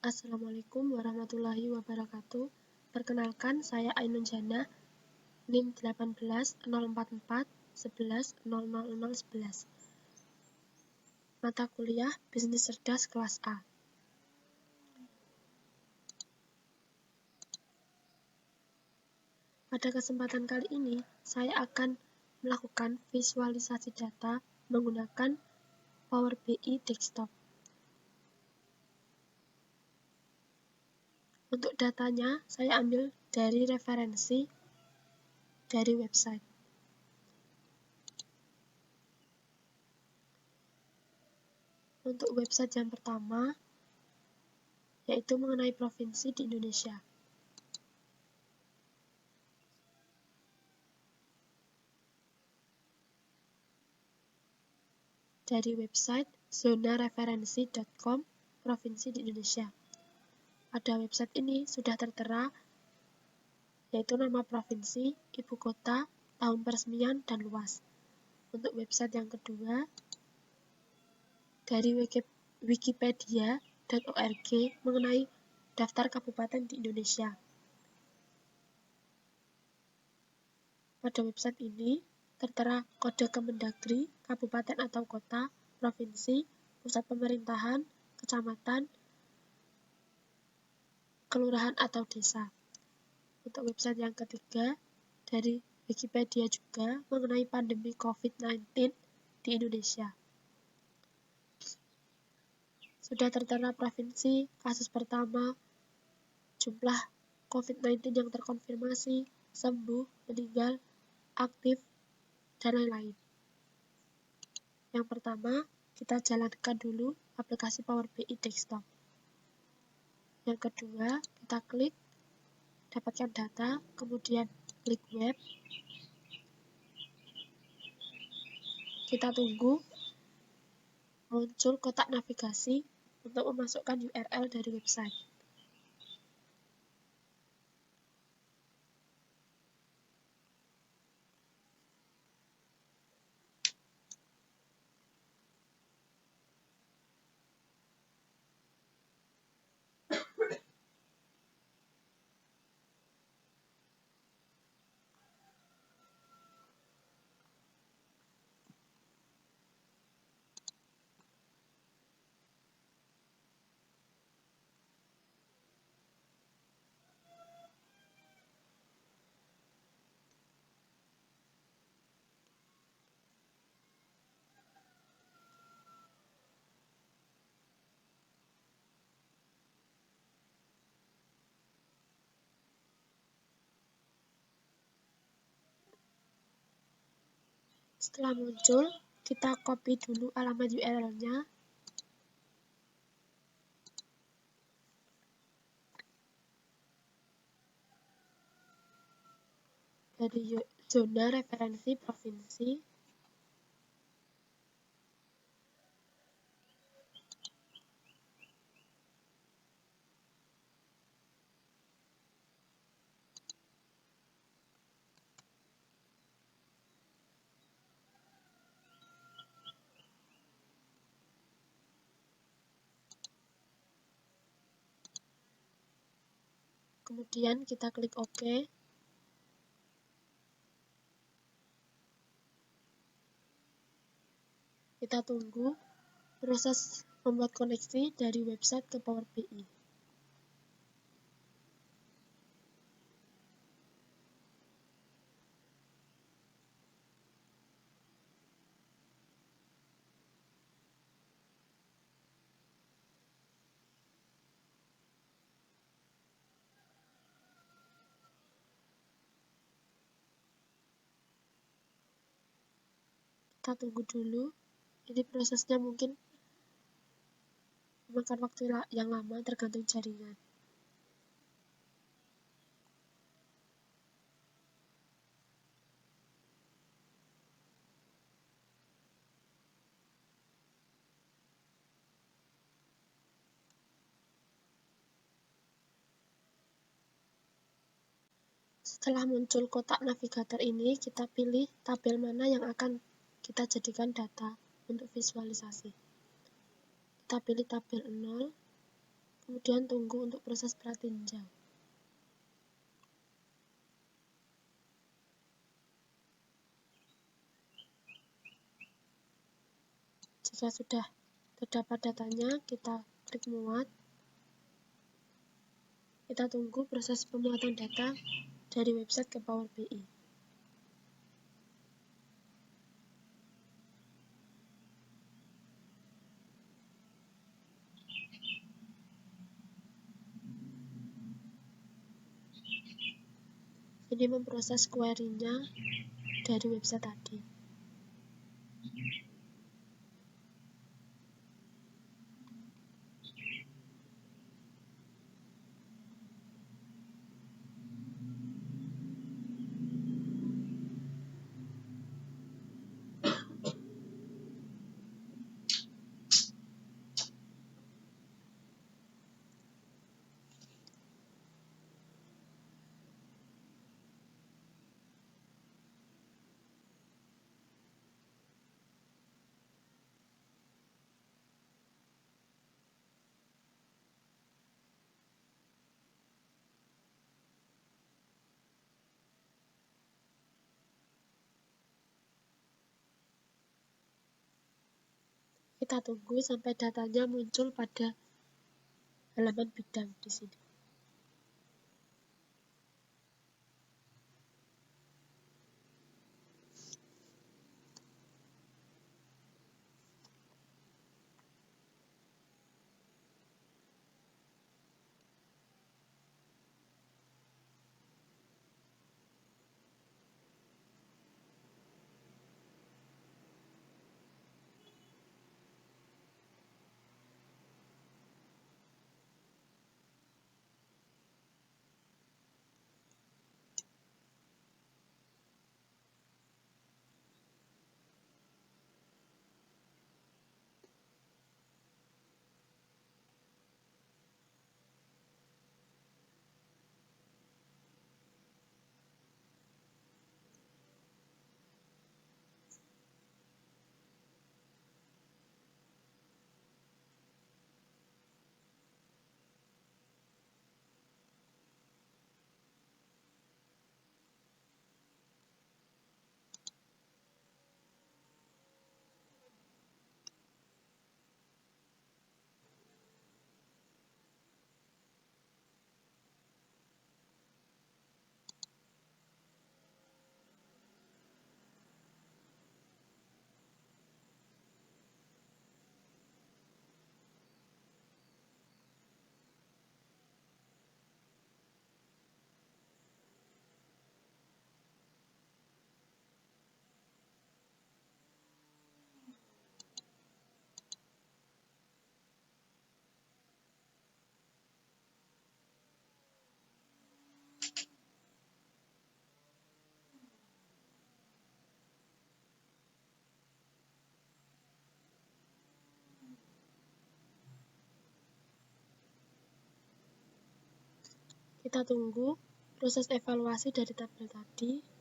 Assalamualaikum warahmatullahi wabarakatuh. Perkenalkan, saya Ainun Jana, NIM 180441100011. Mata kuliah Bisnis Cerdas kelas A. Pada kesempatan kali ini, saya akan melakukan visualisasi data menggunakan Power BI Desktop. Untuk datanya, saya ambil dari referensi dari website. Untuk website yang pertama, yaitu mengenai provinsi di Indonesia. Dari website zonareferensi.com, provinsi di Indonesia. Pada website ini sudah tertera yaitu nama provinsi, ibu kota, tahun peresmian, dan luas. Untuk website yang kedua, dari wikipedia.org mengenai daftar kabupaten di Indonesia. Pada website ini tertera kode Kemendagri, kabupaten atau kota, provinsi, pusat pemerintahan, kecamatan, kelurahan atau desa. Untuk website yang ketiga, dari Wikipedia juga mengenai pandemi COVID-19 di Indonesia. Sudah tertera provinsi, kasus pertama, jumlah COVID-19 yang terkonfirmasi, sembuh, meninggal, aktif, dan lain-lain. Yang pertama, kita jalankan dulu aplikasi Power BI Desktop. Yang kedua, kita klik dapatkan data, kemudian klik web. Kita tunggu muncul kotak navigasi untuk memasukkan URL dari website. Setelah muncul, kita copy dulu alamat URL-nya. Dari zona referensi provinsi. Kemudian kita klik OK. Kita tunggu proses membuat koneksi dari website ke Power BI. Kita tunggu dulu. Ini prosesnya mungkin memakan waktu yang lama tergantung jaringan. Setelah muncul kotak navigator ini, kita pilih tabel mana yang akan kita jadikan data untuk visualisasi. Kita pilih tabel 0, kemudian tunggu untuk proses pratinjau. Jika sudah terdapat datanya, kita klik muat. Kita tunggu proses pemuatan data dari website ke Power BI. Ini memproses query-nya dari website tadi. Kita tunggu sampai datanya muncul pada halaman bidang di sini. Kita tunggu proses evaluasi dari tabel tadi.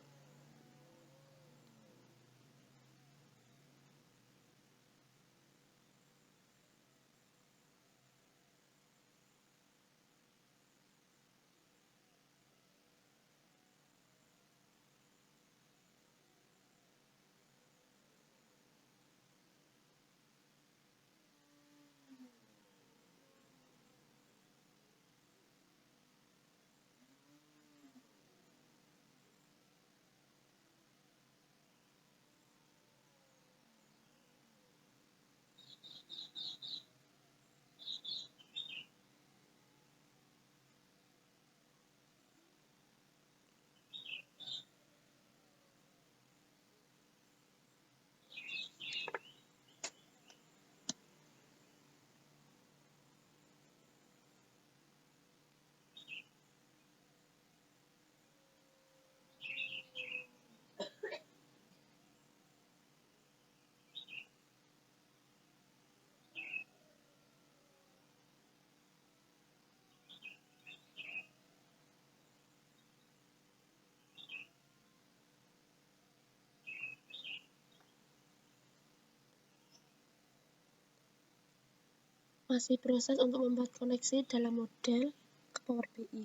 masih proses untuk membuat koneksi dalam model ke Power BI.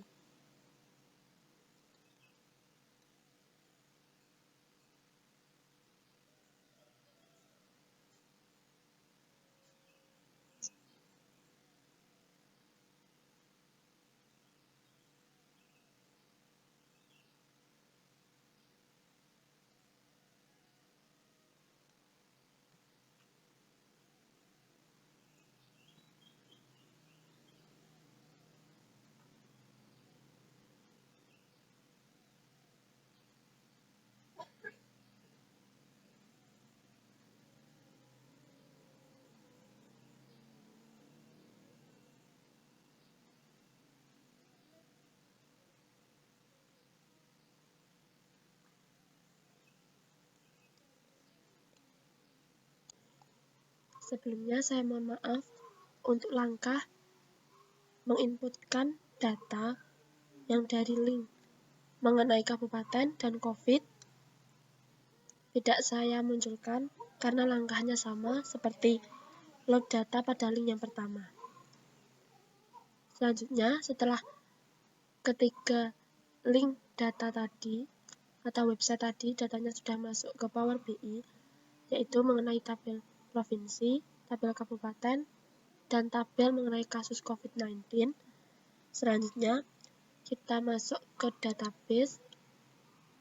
Sebelumnya saya mohon maaf untuk langkah menginputkan data yang dari link mengenai kabupaten dan COVID tidak saya munculkan karena langkahnya sama seperti load data pada link yang pertama. Selanjutnya, setelah ketiga link data tadi atau website tadi datanya sudah masuk ke Power BI, yaitu mengenai tabel provinsi, tabel kabupaten, dan tabel mengenai kasus COVID-19. Selanjutnya, kita masuk ke database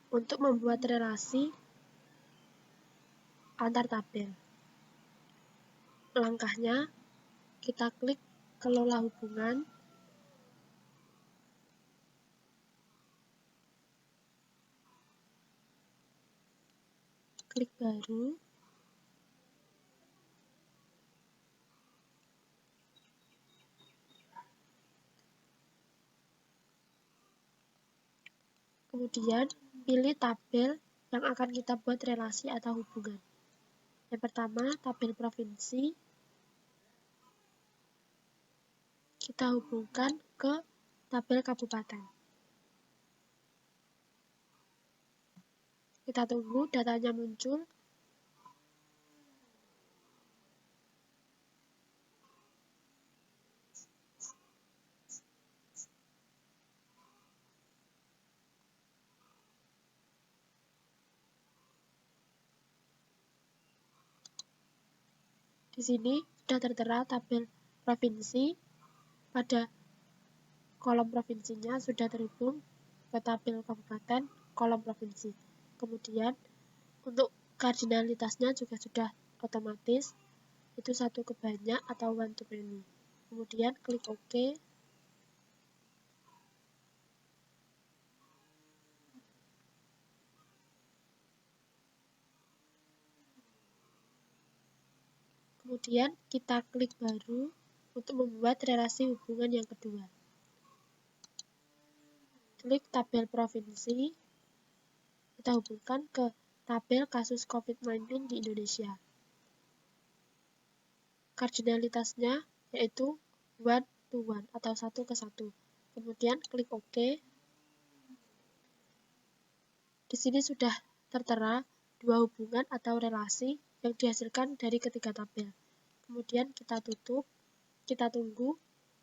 untuk membuat relasi antar tabel. Langkahnya, kita klik kelola hubungan, klik baru, kemudian pilih tabel yang akan kita buat relasi atau hubungan. Yang pertama, tabel provinsi, kita hubungkan ke tabel kabupaten. Kita tunggu datanya muncul. Di sini sudah tertera tabel provinsi. Pada kolom provinsinya sudah terhubung ke tabel kabupaten, kolom provinsi. Kemudian untuk kardinalitasnya juga sudah otomatis, itu satu ke banyak atau one to many. Kemudian klik OK. Kemudian kita klik baru untuk membuat relasi hubungan yang kedua. Klik tabel provinsi, kita hubungkan ke tabel kasus COVID-19 di Indonesia. Kardinalitasnya yaitu 1 to 1 atau 1 ke 1. Kemudian klik OK. Di sini sudah tertera dua hubungan atau relasi yang dihasilkan dari ketiga tabel. Kemudian kita tutup, kita tunggu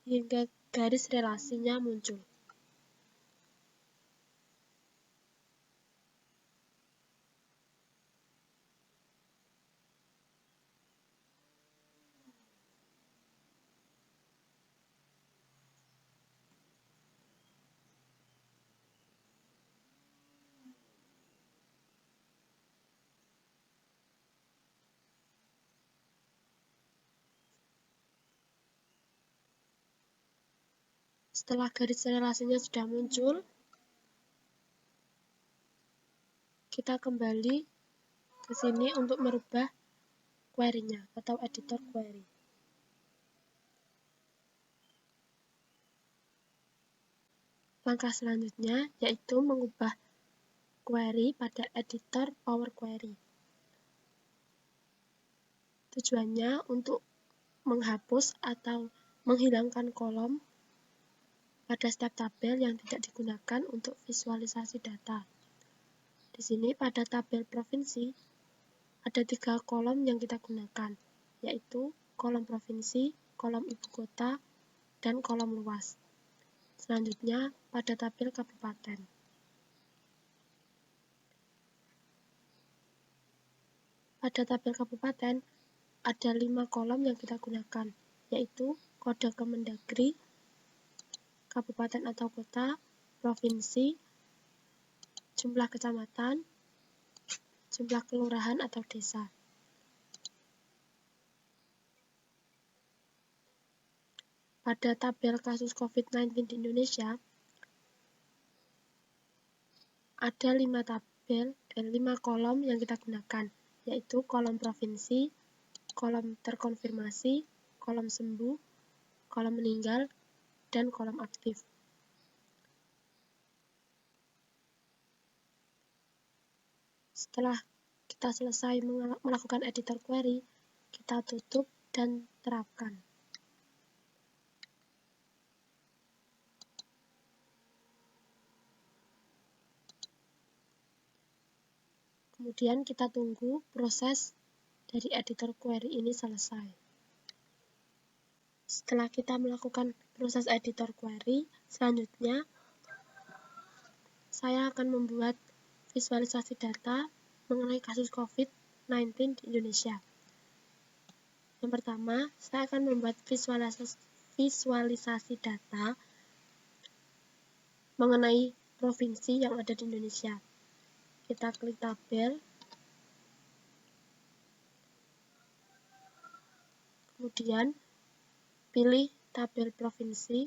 hingga garis relasinya muncul. Setelah garis relasinya sudah muncul, kita kembali ke sini untuk merubah query-nya atau editor query. Langkah selanjutnya yaitu mengubah query pada editor Power Query. Tujuannya untuk menghapus atau menghilangkan kolom pada setiap tabel yang tidak digunakan untuk visualisasi data. Di sini pada tabel provinsi ada 3 kolom yang kita gunakan, yaitu kolom provinsi, kolom ibu kota, dan kolom luas. Selanjutnya, pada tabel kabupaten. Pada tabel kabupaten, ada 5 kolom yang kita gunakan, yaitu kode Kemendagri, kabupaten atau kota, provinsi, jumlah kecamatan, jumlah kelurahan atau desa. Pada tabel kasus COVID-19 di Indonesia, ada 5 kolom yang kita gunakan, yaitu kolom provinsi, kolom terkonfirmasi, kolom sembuh, kolom meninggal, dan kolom aktif. Setelah kita selesai melakukan editor query, kita tutup dan terapkan. Kemudian kita tunggu proses dari editor query ini selesai. Setelah kita melakukan proses editor query, selanjutnya saya akan membuat visualisasi data mengenai kasus COVID-19 di Indonesia. Yang pertama, saya akan membuat visualisasi data mengenai provinsi yang ada di Indonesia. Kita klik tabel, kemudian pilih tabel provinsi,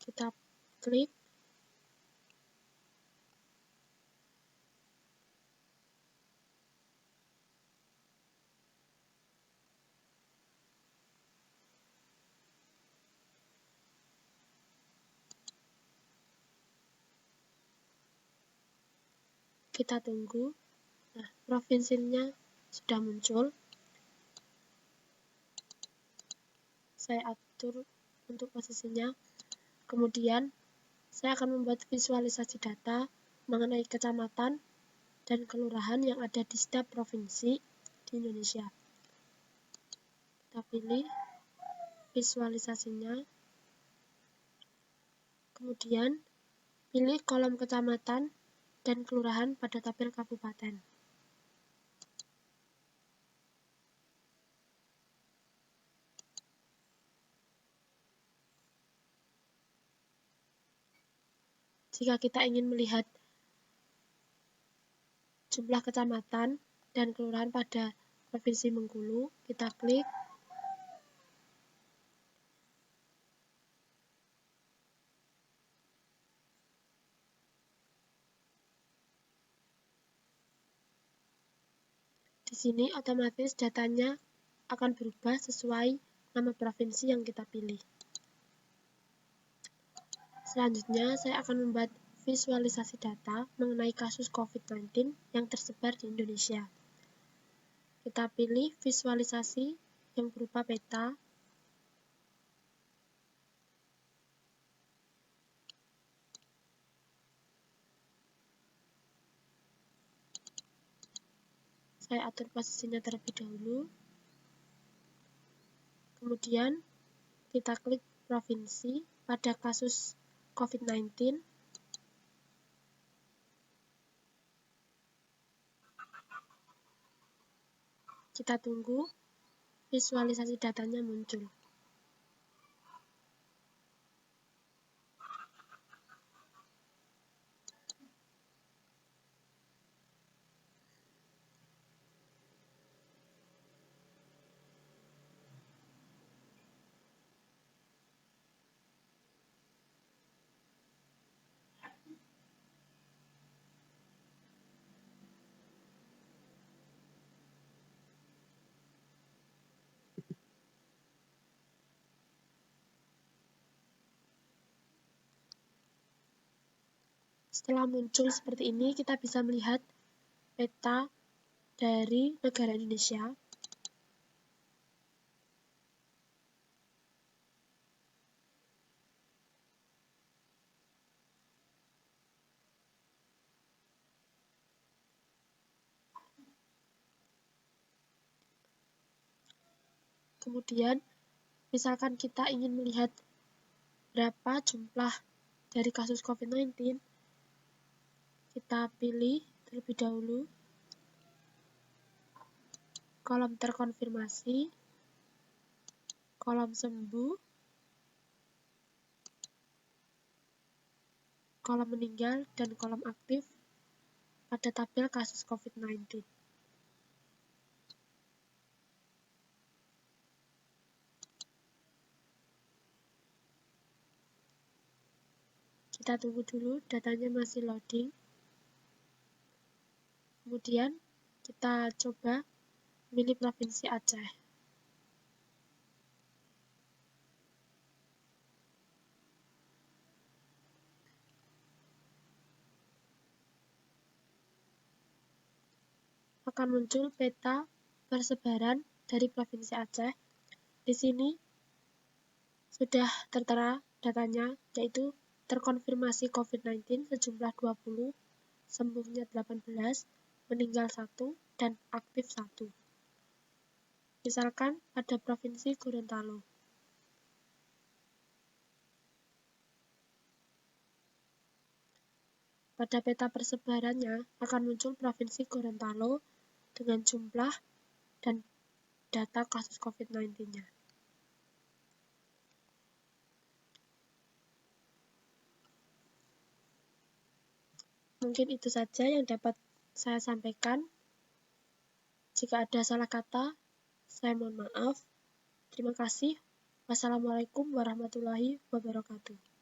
kita klik, kita tunggu. Nah, provinsinya sudah muncul. Saya atur untuk posisinya. Kemudian, saya akan membuat visualisasi data mengenai kecamatan dan kelurahan yang ada di setiap provinsi di Indonesia. Kita pilih visualisasinya. Kemudian, pilih kolom kecamatan dan kelurahan pada tabel kabupaten. Jika kita ingin melihat jumlah kecamatan dan kelurahan pada Provinsi Bengkulu, kita klik. Di sini otomatis datanya akan berubah sesuai nama provinsi yang kita pilih. Selanjutnya, saya akan membuat visualisasi data mengenai kasus COVID-19 yang tersebar di Indonesia. Kita pilih visualisasi yang berupa peta. Saya atur posisinya terlebih dahulu. Kemudian, kita klik provinsi pada kasus COVID-19. Kita tunggu visualisasi datanya muncul. Setelah muncul seperti ini, kita bisa melihat peta dari negara Indonesia. Kemudian, misalkan kita ingin melihat berapa jumlah dari kasus COVID-19, kita pilih terlebih dahulu kolom terkonfirmasi, kolom sembuh, kolom meninggal, dan kolom aktif pada tabel kasus COVID-19. Kita tunggu dulu, datanya masih loading. Kemudian, kita coba pilih Provinsi Aceh. Akan muncul peta persebaran dari Provinsi Aceh. Di sini sudah tertera datanya, yaitu terkonfirmasi COVID-19 sejumlah 20, sembuhnya 18, meninggal 1, dan aktif 1. Misalkan pada Provinsi Gorontalo. Pada peta persebarannya akan muncul Provinsi Gorontalo dengan jumlah dan data kasus COVID-19-nya. Mungkin itu saja yang dapat saya sampaikan. Jika ada salah kata, saya mohon maaf. Terima kasih. Wassalamualaikum warahmatullahi wabarakatuh.